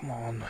Come on.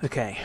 Okay.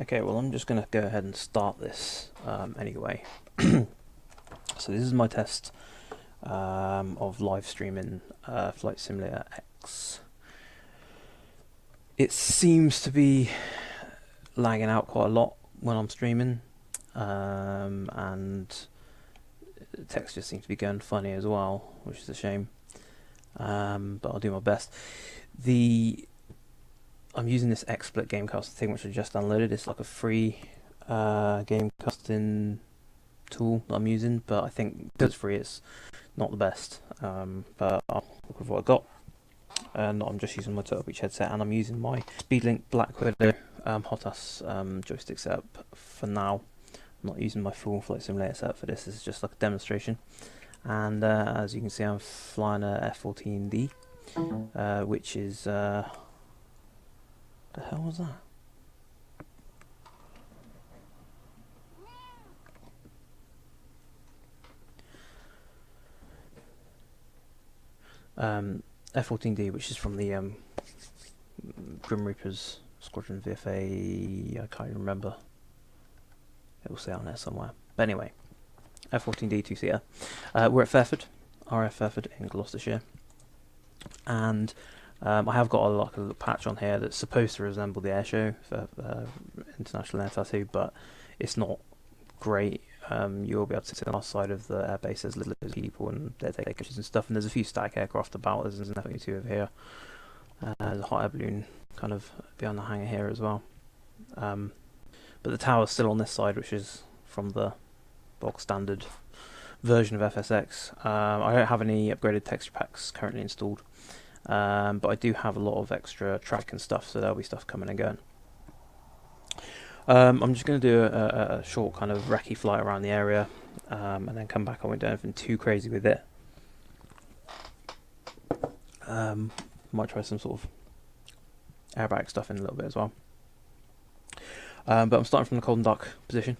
Okay, well, I'm just going to go ahead and start this anyway. So this is my test of live streaming Flight Simulator X. It seems to be lagging out quite a lot when I'm streaming, and the text just seems to be going funny as well, which is a shame. But I'll do my best. I'm using this XSplit Gamecaster thing, which I just downloaded. It's like a free gamecasting tool that I'm using, but I think because it's free, it's not the best. But I'll look with what I got, and I'm just using my Turtle Beach headset, and I'm using my Speedlink Black Widow HOTAS joystick setup for now. I'm not using my full Flight Simulator setup for this. This is just like a demonstration. And as you can see, I'm flying a F-14D, which is the hell was that? F-14D, which is from the Grim Reapers Squadron VFA. I can't even remember. It will say on there somewhere. But anyway, F-14D 2-seater. We're at Fairford, RF Fairford in Gloucestershire, and I have got a little patch on here that's supposed to resemble the airshow for International Air Tattoo, but it's not great. You'll be able to sit on our side of the airbase. There's little people and their coaches and stuff, and there's a few static aircraft about. There's an F-22 over here. There's a hot air balloon kind of behind the hangar here as well. But the tower's still on this side, which is from the bog standard version of FSX. I don't have any upgraded texture packs currently installed, but I do have a lot of extra track and stuff, so there'll be stuff coming and going. I'm just going to do a short kind of recce flight around the area, and then come back. I won't do anything too crazy with it. Might try some sort of airbag stuff in a little bit as well. But I'm starting from the cold and dark position,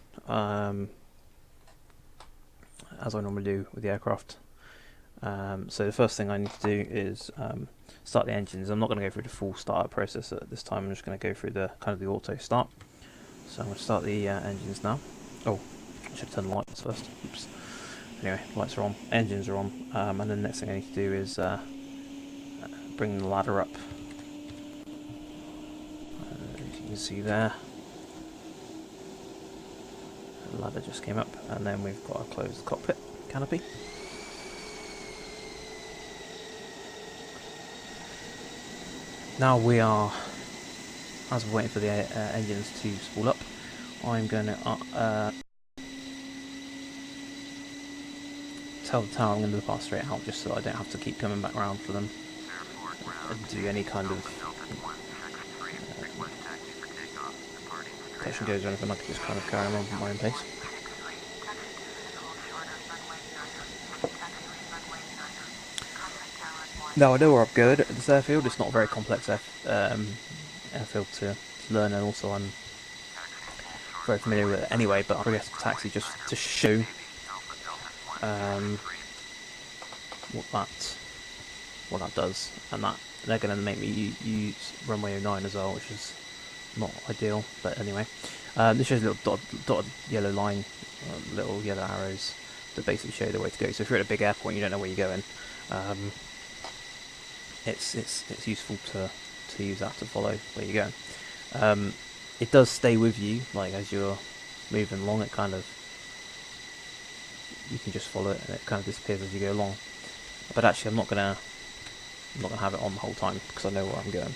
as I normally do with the aircraft. So the first thing I need to do is start the engines. I'm not going to go through the full startup process at this time. I'm just going to go through the kind of the auto start. So I'm going to start the engines now. Oh, I should have turned the lights first. Oops. Anyway, lights are on, engines are on, and then the next thing I need to do is bring the ladder up. As you can see there, the ladder just came up, and then we've got to close the cockpit canopy. Now we are as we're waiting for the engines to spool up, I'm going to tell the tower I'm going to pass straight out, just so I don't have to keep coming back around for them and do any kind of touch and goes or anything. I can just kind of carry on at my own pace. Now I know where I'm going at this airfield. It's not a very complex airfield to learn, and also I'm very familiar with it anyway, but I progress the taxi just to show what that does, and that they're going to make me use runway 09 as well, which is not ideal, but anyway. This shows a little dotted yellow line, little yellow arrows that basically show the way to go. So if you're at a big airport and you don't know where you're going, it's useful to use that to follow where you're going. It does stay with you, like as you're moving along. It kind of, you can just follow it, and it kind of disappears as you go along. But actually, I'm not gonna have it on the whole time because I know where I'm going.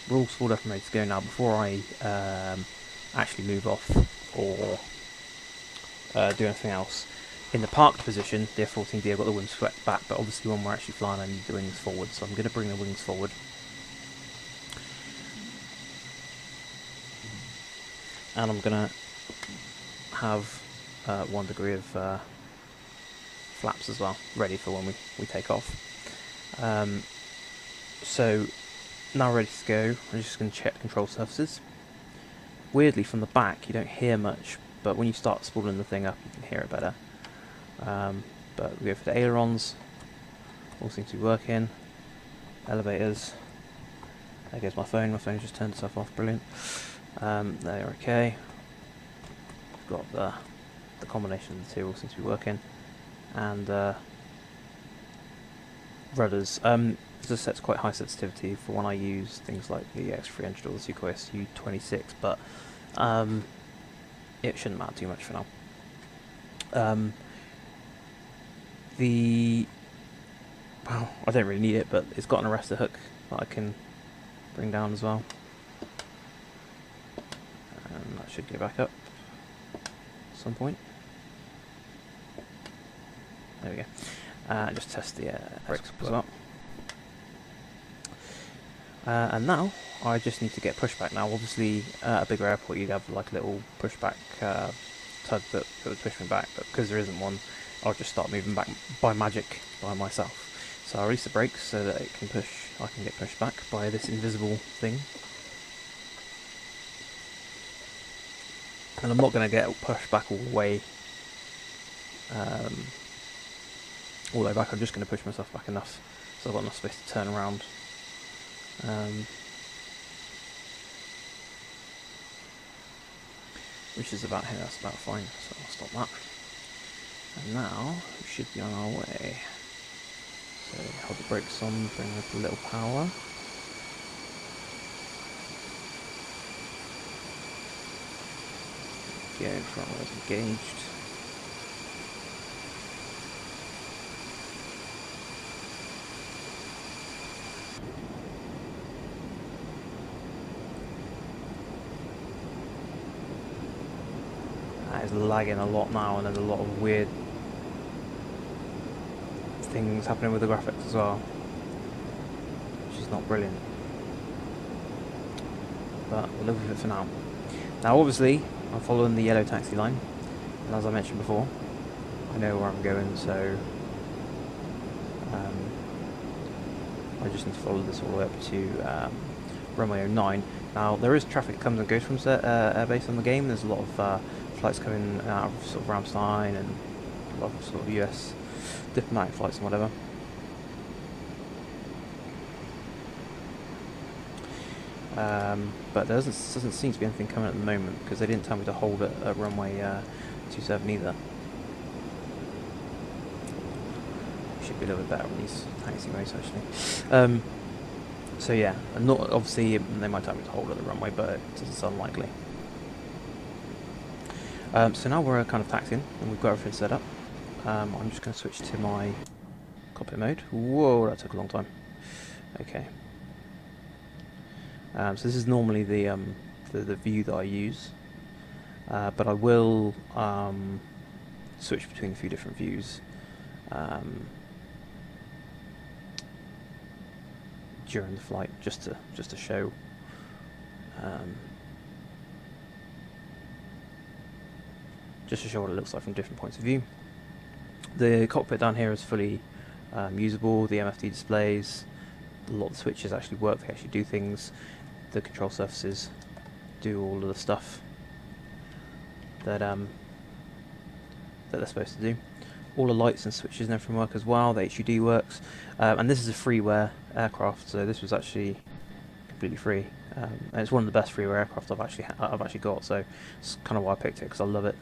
We're all spooled up and ready to go now. Before I actually move off or do anything else, in the parked position, the F-14D, I've got the wings swept back, but obviously when we're actually flying, I need the wings forward, so I'm going to bring the wings forward. And I'm going to have 1 degree of flaps as well, ready for when we take off. So now ready to go. I'm just going to check control surfaces. Weirdly, from the back you don't hear much, but when you start spooling the thing up you can hear it better. But we go for the ailerons, all seems to be working. Elevators, there goes my phone just turned itself off, brilliant. They're okay. We've got the combination of the two, all seems to be working. And rudders, this is set to quite high sensitivity for when I use things like the X300 or the Sukhoi Su-26, but it shouldn't matter too much for now. Well, I don't really need it, but it's got an arrestor hook that I can bring down as well. And that should go back up at some point. There we go. And just test the brakes as well. And now I just need to get pushback. Now obviously at a bigger airport you'd have like a little pushback tug that would push me back, but because there isn't one, I'll just start moving back by magic by myself. So I'll release the brakes so that I can get pushed back by this invisible thing. And I'm not going to get pushed back all the way back. I'm just going to push myself back enough so I've got enough space to turn around. Which is about here, that's about fine, so I'll stop that. And now we should be on our way. So hold the brakes on, bring up a little power. Go, front wheels engaged. That is lagging a lot now, and there's a lot of weird things happening with the graphics as well, which is not brilliant, but we'll live with it for now. Now obviously I'm following the yellow taxi line, and as I mentioned before, I know where I'm going, so I just need to follow this all the way up to runway 09. Now there is traffic that comes and goes from airbase on the game. There's a lot of flights coming out of sort of Ramstein and a lot of sort of US diplomatic flights and whatever. But there doesn't seem to be anything coming at the moment because they didn't tell me to hold it at runway 27 either. Should be a little bit better on these taxi modes actually. So yeah, and not obviously they might tell me to hold at the runway, but it's unlikely. So now we're kind of taxiing and we've got everything set up. I'm just going to switch to my cockpit mode. Whoa, that took a long time. Okay. So this is normally the view that I use, but I will switch between a few different views during the flight, just to show what it looks like from different points of view. The cockpit down here is fully usable. The MFD displays, a lot of the switches actually work, they actually do things. The control surfaces do all of the stuff that they're supposed to do. All the lights and switches and everything work as well. The HUD works, and this is a freeware aircraft, so this was actually completely free. And it's one of the best freeware aircraft I've actually got, so it's kind of why I picked it, because I love it.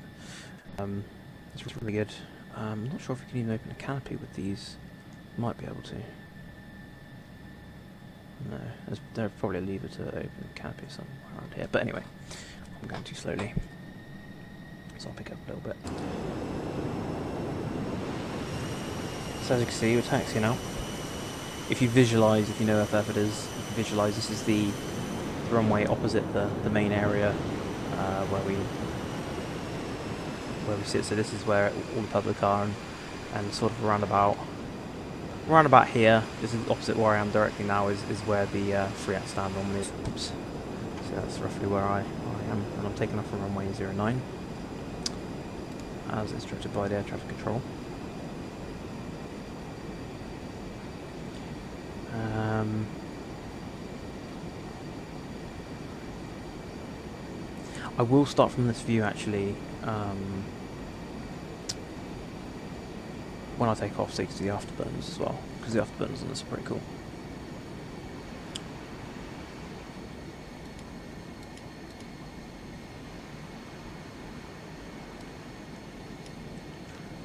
It's really good. I'm not sure if you can even open a canopy with these. Might be able to. No, there's probably a lever to open a canopy somewhere around here. But anyway, I'm going too slowly, so I'll pick up a little bit. So as you can see, we're taxiing now. If you visualise, if you know where it is, you can visualise this is the runway opposite the main area where we sit. So this is where all the public are, and sort of around about here, this is opposite where I am directly now, is where the free stand normally is. Oops. So that's roughly where I am, and I'm taking off from runway 09 as instructed by the air traffic control. I will start from this view actually when I take off, so you can see the afterburners as well, because the afterburners on this are pretty cool.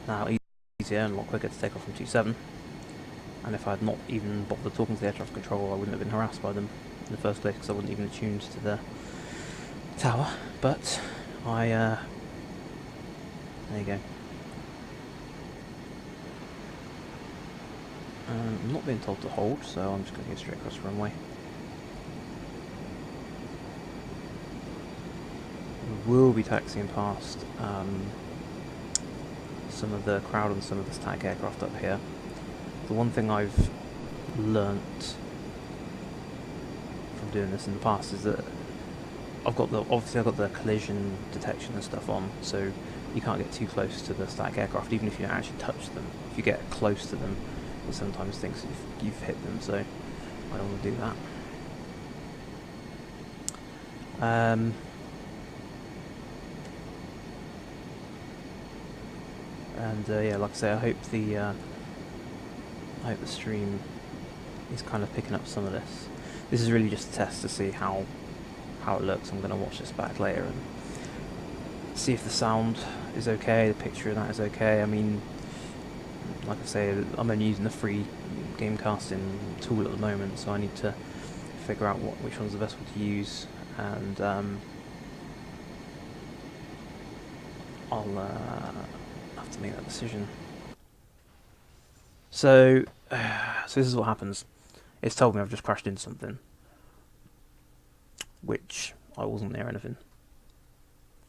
Now, easier and a lot quicker to take off from 27, and if I had not even bothered talking to the air traffic control, I wouldn't have been harassed by them in the first place, because I wasn't even attuned to the tower. But there you go. I'm not being told to hold, so I'm just going to go straight across the runway. We will be taxiing past some of the crowd and some of the static aircraft up here. The one thing I've learnt from doing this in the past is that obviously I've got the collision detection and stuff on, so you can't get too close to the static aircraft, even if you don't actually touch them. If you get close to them, it sometimes thinks you've hit them, so I don't want to do that. Yeah, like I say, I hope the stream is kind of picking up some of this. This is really just a test to see how it looks. I'm going to watch this back later and see if the sound is okay, the picture of that is okay. I mean, like I say, I'm only using the free game casting tool at the moment, so I need to figure out which one's the best one to use, and I'll have to make that decision. So this is what happens. It's told me I've just crashed into something, which I wasn't near anything.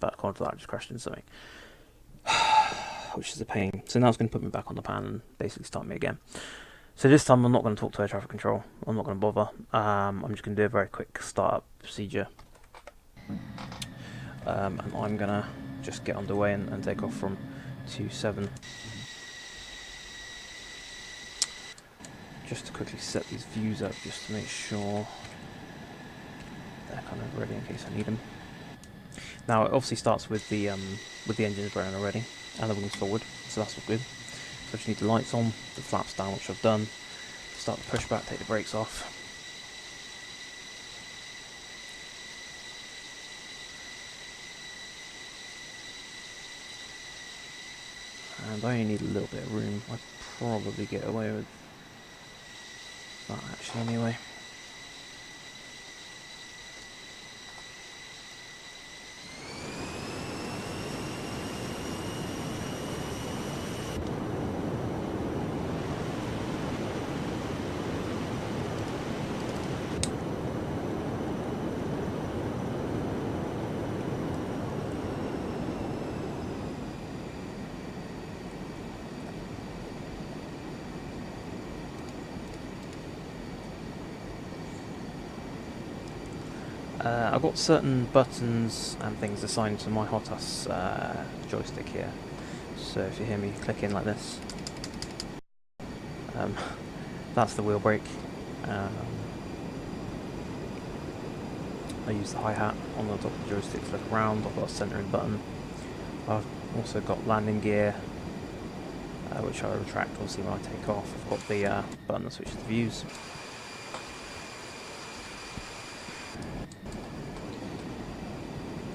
But according to that, I just crashed into something, which is a pain. So now it's going to put me back on the pan and basically start me again. So this time I'm not going to talk to air traffic control. I'm not going to bother. I'm just going to do a very quick startup procedure. And I'm going to just get underway and take off from 27. Just to quickly set these views up, just to make sure they're kind of ready in case I need them. Now it obviously starts with the engines running already, and the wings forward, so that's all good. So I just need the lights on, the flaps down, which I've done. Start the pushback, take the brakes off. And I only need a little bit of room. I'd probably get away with that actually anyway. I've got certain buttons and things assigned to my HOTAS joystick here. So if you hear me click in like this, that's the wheel brake. I use the hi-hat on the top of the joystick to look around. I've got a centering button. I've also got landing gear, which I retract obviously when I take off. I've got the button that switches the views.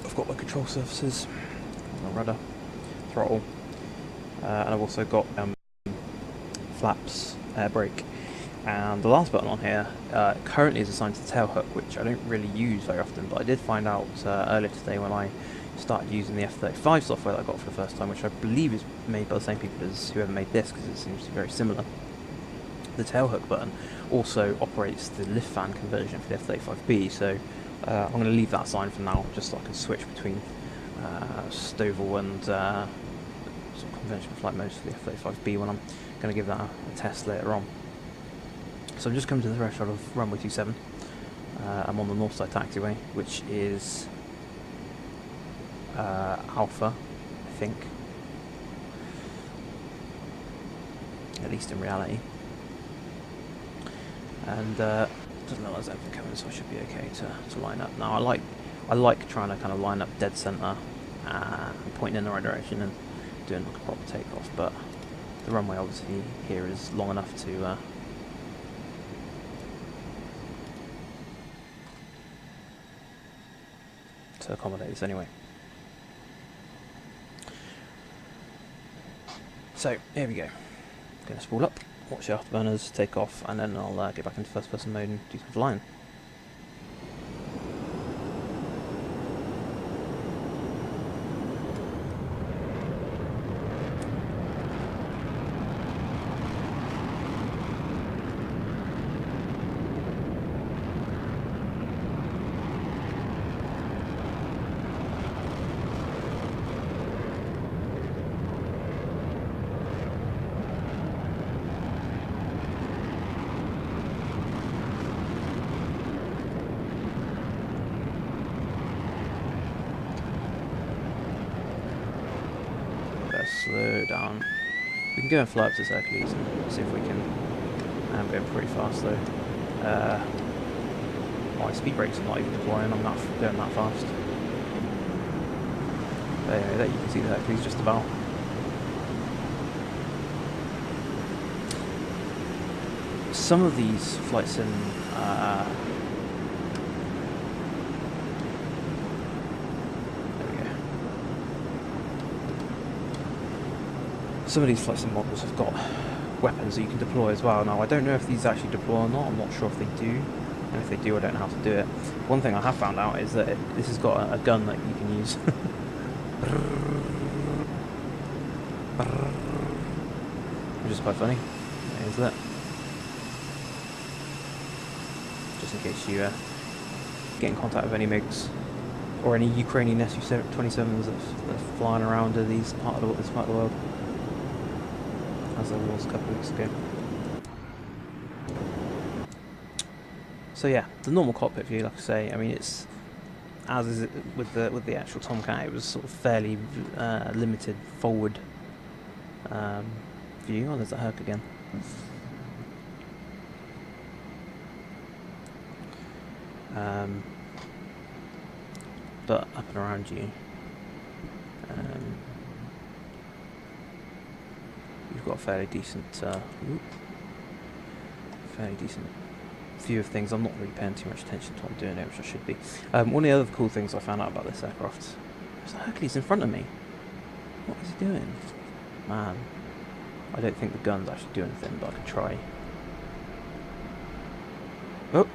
I've got my control surfaces, my rudder, throttle, and I've also got flaps, air brake, and the last button on here currently is assigned to the tail hook, which I don't really use very often, but I did find out earlier today when I started using the F-35 software that I got for the first time, which I believe is made by the same people as whoever made this, because it seems to be very similar. The tail hook button also operates the lift fan conversion for the F-35B, so I'm going to leave that assigned for now, just so I can switch between Stovall and sort of conventional flight modes for the F-35B when I'm going to give that a test later on. So I'm just coming to the threshold of runway 27. I'm on the north side taxiway, which is Alpha, I think, at least in reality. And doesn't look like there's anything coming, so I should be okay to line up. Now I like trying to kind of line up dead centre and pointing in the right direction and doing like a proper takeoff, but the runway obviously here is long enough to accommodate this anyway. So here we go. Gonna spool up, watch the afterburners, take off, and then I'll get back into first person mode and do some flying. Slow down. We can go and fly up to Hercules and see if we can. I'm going pretty fast though. My speed brakes are not even deploying, I'm not going that fast. But anyway, there you can see the Hercules just about. Some of these flight sim some of these flight sim models have got weapons that you can deploy as well. Now I don't know if these actually deploy or not, I'm not sure if they do, and if they do I don't know how to do it. One thing I have found out is that this has got a gun that you can use. Which is quite funny, is that? Just in case you get in contact with any MiGs or any Ukrainian Su-27s that are flying around in this part of the world, as there was a couple of weeks ago. So yeah, the normal cockpit view, like I say, I mean it's as is it with the actual Tomcat. It was sort of fairly limited forward view. Oh, there's that Herc again. But up and around you, you've got a fairly decent view of things. I'm not really paying too much attention to what I'm doing here, which I should be. One of the other cool things I found out about this aircraft, there's Hercules in front of me. What is he doing? Man, I don't think the guns actually do anything, but I can try. Oh,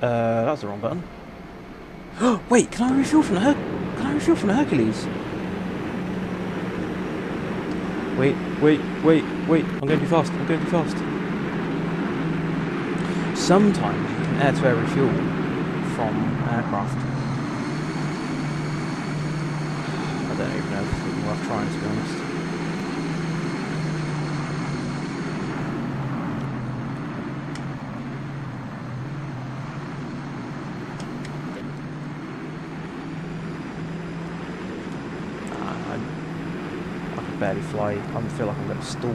that was the wrong button. Wait, can I refuel from the Hercules? Wait, I'm going too fast, Sometimes you can air-to-air refuel from aircraft. I don't even know if it's even worth trying, to be honest. barely fly. I feel like I'm going to stall.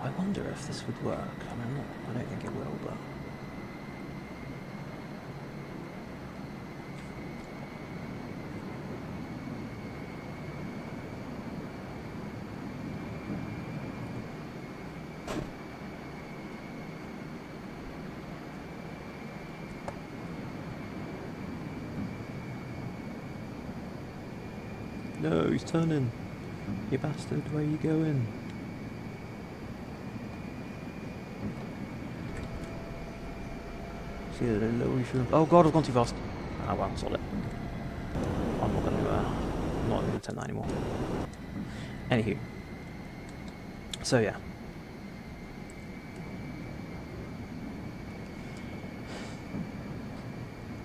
I wonder if this would work. I mean, I don't think it will, but... No, he's turning. You bastard, where are you going? See the little issue. Oh god, I've gone too fast. Ah well, sod it. I'm not going to attempt that anymore. Anywho. So yeah.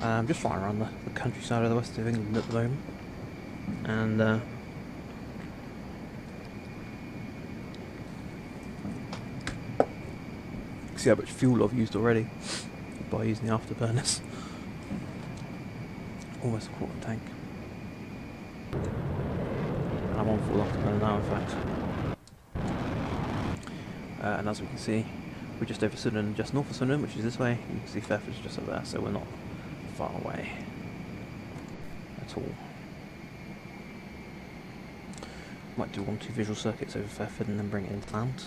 I'm just flying around the countryside of the west of England at the moment. And see how much fuel I've used already by using the afterburners. Almost a quarter tank. And I'm on full afterburner now, in fact. And as we can see, we're just over Sunderland, just north of Sunderland, which is this way. You can see Fairford's just up there, so we're not far away at all. Might do 1-2 visual circuits over Fairford and then bring it into land.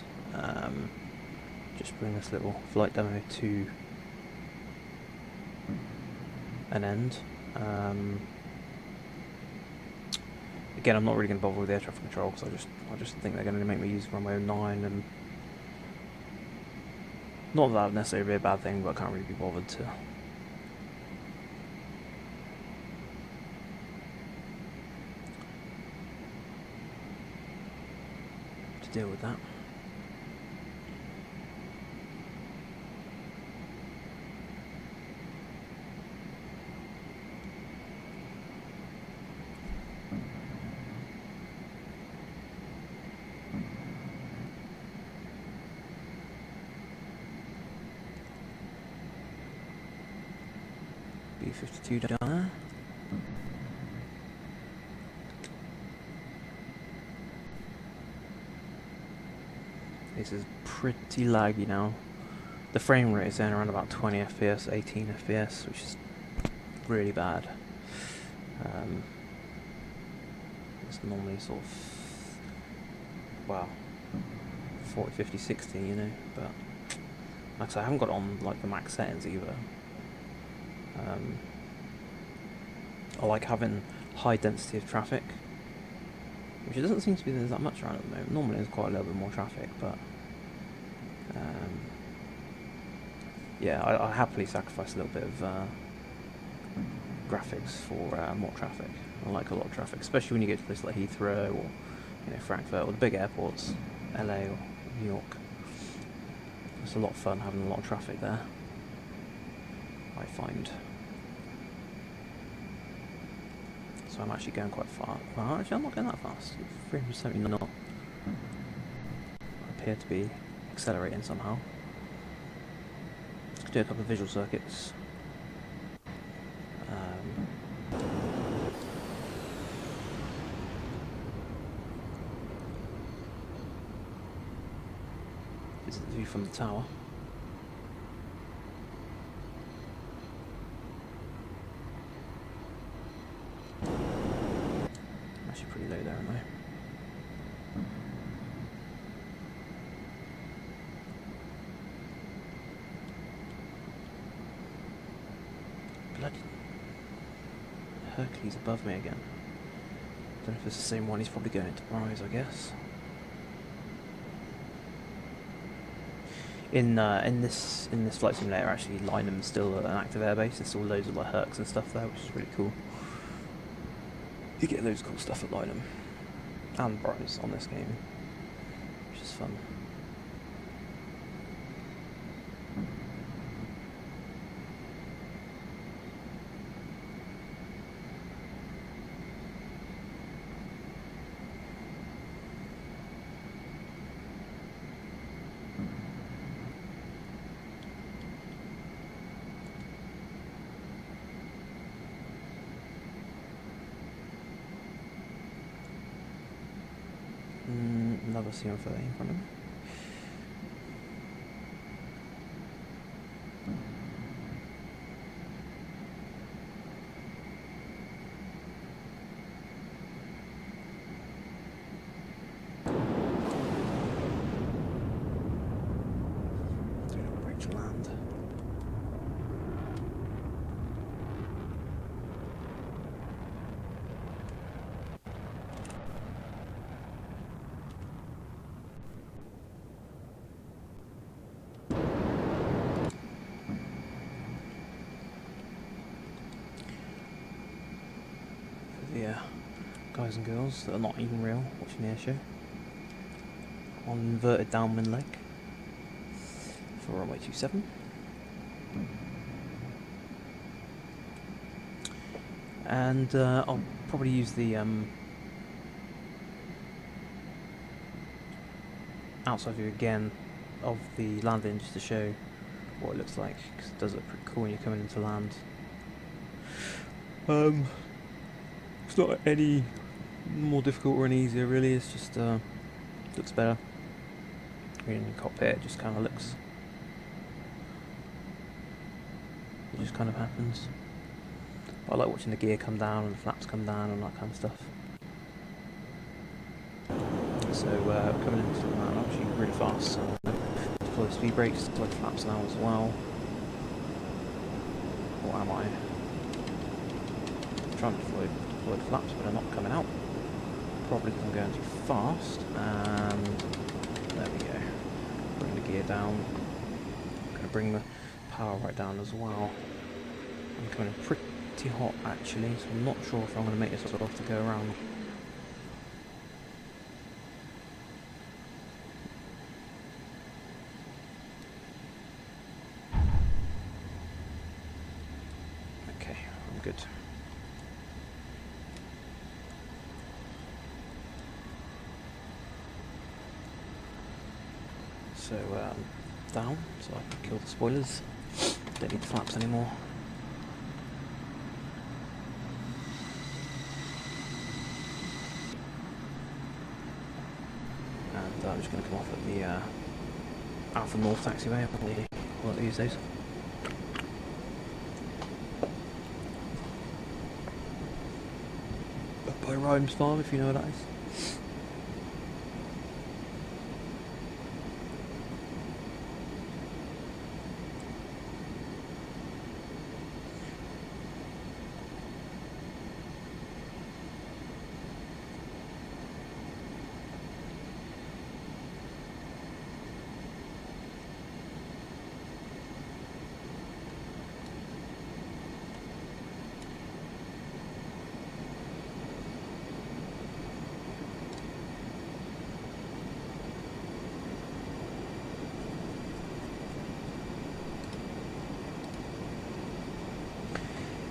Just bring this little flight demo to an end. Again, I'm not really going to bother with air traffic control because I just think they're going to make me use runway 09, and not that that would necessarily be a bad thing, but I can't really be bothered to deal with that. B-52 down there. This is pretty laggy now. The frame rate is down around about 20 FPS, 18 FPS, which is really bad. It's normally sort of, well, 40, 50, 60, you know, but like I said, I haven't got it on like the max settings either. I like having high density of traffic, which it doesn't seem to be there's that much around at the moment. Normally there's quite a little bit more traffic, but yeah, I happily sacrifice a little bit of graphics for more traffic. I like a lot of traffic, especially when you get to places like Heathrow or Frankfurt or the big airports, LA or New York. It's a lot of fun having a lot of traffic there, I find. So I'm actually going quite far. Well, actually I'm not going that fast. 370 knot. I appear to be accelerating somehow. Let's do a couple of visual circuits. This is the view from the tower. I'm actually pretty low there, am I? Bloody Hercules above me again. Don't know if it's the same one. He's probably going into Rise, I guess. In this flight simulator, actually, Lynham's still an active airbase. There's still loads of like Hercs and stuff there, which is really cool. You get loads of cool stuff at Lynham and Rise on this game, which is fun. another CM30 in front of me. Doing a bridge land. Yeah, guys and girls that are not even real watching the air show on inverted downwind leg for runway 27. And I'll probably use the outside view again of the landing just to show what it looks like, because it does look pretty cool when you're coming into land. It's not any more difficult or any easier really, it's just looks better. In the cockpit it just kind of looks, it just kind of happens. But I like watching the gear come down and the flaps come down and that kind of stuff. So coming into the land actually really fast, so deploy speed brakes, deploy the flaps now as well. Or am I? I'm trying to deploy the flaps but they're not coming out. Probably because I'm going too fast, and there we go. Bring the gear down. I'm going to bring the power right down as well. I'm coming in pretty hot actually, so I'm not sure if I'm going to make this off to go around. Okay, I'm good. So down, so I can kill the spoilers. Don't need the flaps anymore. And I'm just going to come off at the Alpha North taxiway, one of these days. Up by Rhymes Farm, if you know what that is.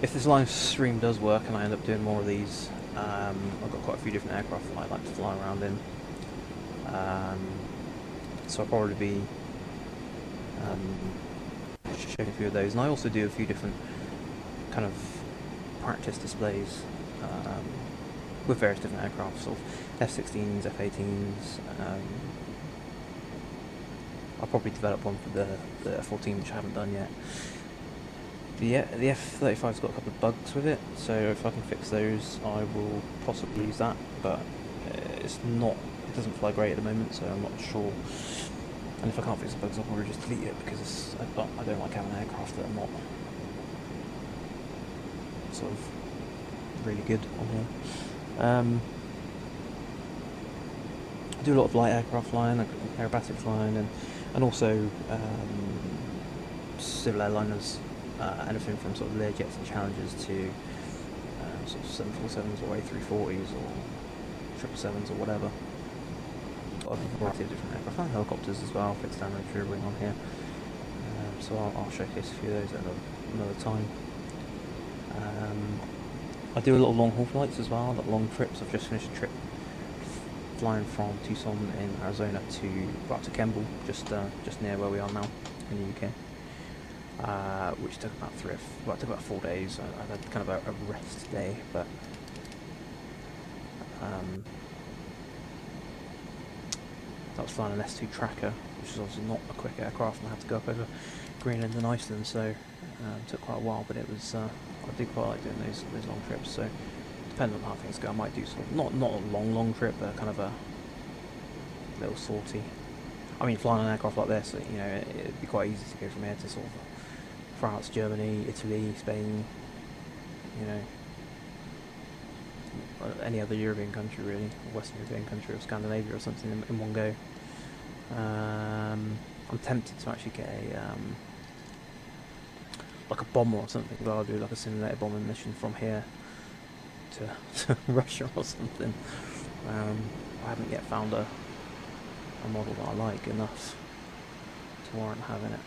If this live stream does work and I end up doing more of these, I've got quite a few different aircraft that I like to fly around in. So I'll probably be showing a few of those. And I also do a few different kind of practice displays with various different aircraft, sort of F-16s, F-18s. I'll probably develop one for the F-14, which I haven't done yet. The F-35's got a couple of bugs with it, so if I can fix those I will possibly use that, but it doesn't fly great at the moment, so I'm not sure. And if I can't fix the bugs I'll probably just delete it, because I don't like having aircraft that are not sort of really good on here. I do a lot of light aircraft flying, aerobatic flying, and also civil airliners. Anything from sort of Learjets and Challengers to sort of 747s or A340s or 777s or whatever. Got a variety of different aircraft, and helicopters as well, fixed down rotary wing on here. So I'll showcase a few of those at another time. I do a lot of long haul flights as well, like long trips. I've just finished a trip flying from Tucson in Arizona to Kemble, just near where we are now in the UK. Which took about 4 days. I had kind of a rest day, but That was flying an S2 Tracker, which is obviously not a quick aircraft, and I had to go up over Greenland and Iceland, so it took quite a while, but it was, I do quite like doing those long trips, so depending on how things go, I might do sort of, not a long trip, but kind of a little sortie. I mean, flying an aircraft like this, you know, it'd be quite easy to go from here to sort of France, Germany, Italy, Spain, you know, any other European country really, or Western European country, or Scandinavia or something in one go. I'm tempted to actually get a like a bomber or something, but I'll do like a simulated bombing mission from here to Russia or something. I haven't yet found a model that I like enough to warrant having it.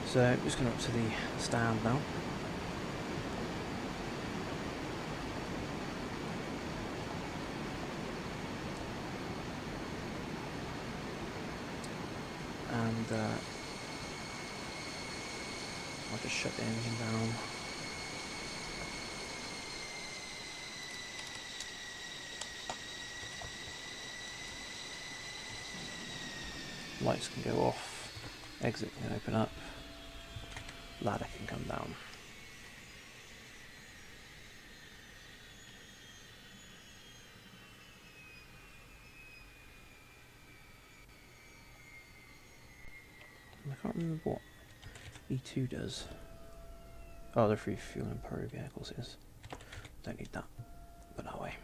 So I'm just going up to the stand now. And I'll just shut the engine down. Lights can go off, exit can open up, ladder can come down. I can't remember what E2 does. Oh, the free fuel and pro vehicles is. Don't need that, but that way.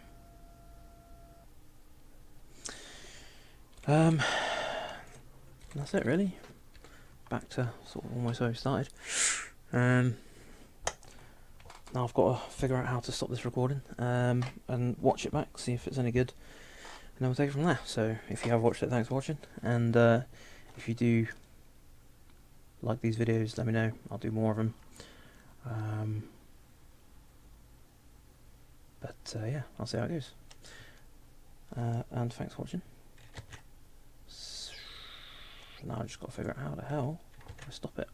That's it really. Back to sort of almost where we started. Now I've got to figure out how to stop this recording and watch it back, see if it's any good, and then we'll take it from there. So if you have watched it, thanks for watching, and if you do like these videos, let me know. I'll do more of them. Yeah, I'll see how it goes. And thanks for watching. Now I just got to figure out how the hell I stop it.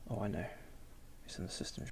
Oh, I know. It's in the system.